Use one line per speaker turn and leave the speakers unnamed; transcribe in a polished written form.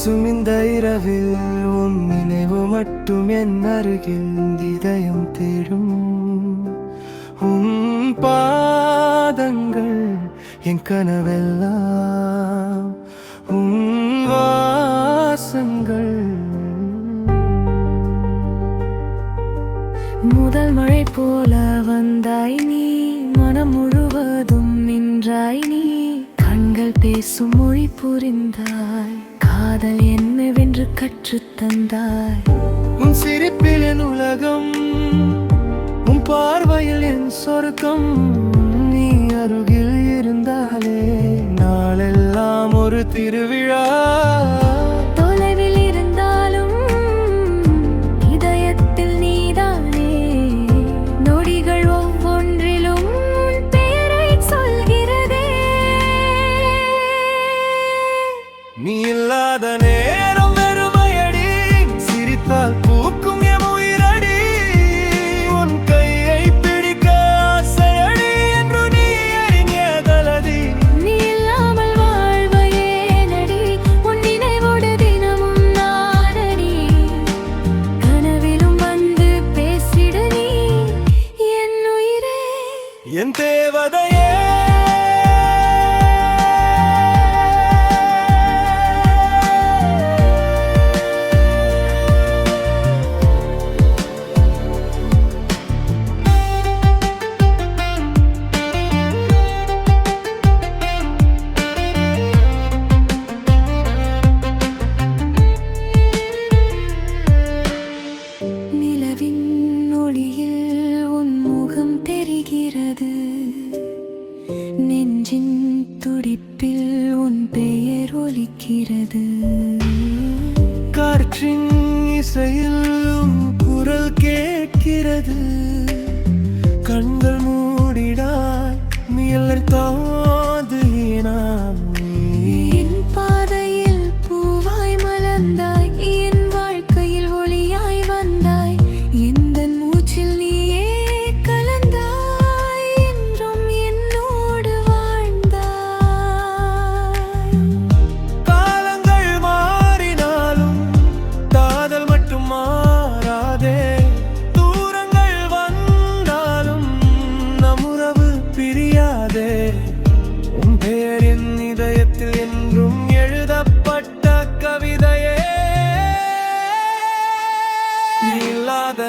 பேசும் இந்த இரவில் உன் நினைவு மட்டும் என் அருகில் இதயம் தேடும். உன் பாதங்கள் என் கனவெல்லாம், உன் வாசங்கள்.
முதல் மழை போல வந்தாய் நீ, மனம் முழுவதும் நின்றாய் நீ. கண்கள் பேசும் மொழி புரிந்தாய், காதல் என்னவென்று கற்றுத் தந்தாய்.
உன் சிரிப்பில் என் உலகம், உன் பார்வையில் என் சொர்க்கம். நீ அருகில் இருந்தாலே நாளெல்லாம் ஒரு திருவிழா.
தொலைவில் இருந்தாலும் இதயத்தில் நீதானே, நொடிகள் ஒவ்வொன்றிலும் உன் பெயரை சொல்கிறதே.
நீ இல்லாத நேரம் வெறுமையடி, சிரித்தால் பூக்கும் என் உயிரடி. உன் கையை பிடிக்க ஆசையடி என்று நீ அறிஞதலதி.
நீ இல்லாமல் வாழ்வையே நடி, உன் நினைவோடு தினமும் நானடி. கனவிலும் வந்து பேசிடு நீ என் உயிரே,
என் தேவதையே.
நிலவின் ஒளியில் உன் முகம் தெரிகிறது, நெஞ்சின் துடிப்பில் உன் பெயர் ஒலிக்கிறது.
காற்றின் இசையில் உன் குரல் கேட்கிறது. கண்கள் மூடிடாய் முயலர் தாது ஏனாம்.
என் பாதையில் பூவாய் மலர்ந்தாய், என் வாழ்க்கையில் ஒளியாய் வந்தாய். எந்தன் மூச்சில் நீயே கலந்தாய், என்றும் என்னோடு வாழ்ந்தாய்.
காலங்கள் மாறினாலும் காதல் மட்டும் மாறாதே. தூரங்கள் வந்தாலும் நம் உறவு பிரியாதே. உன் பெயர் என் இதயத்தில் என்றும் எழுதப்பட்ட கவிதையே. நீ இல்லாத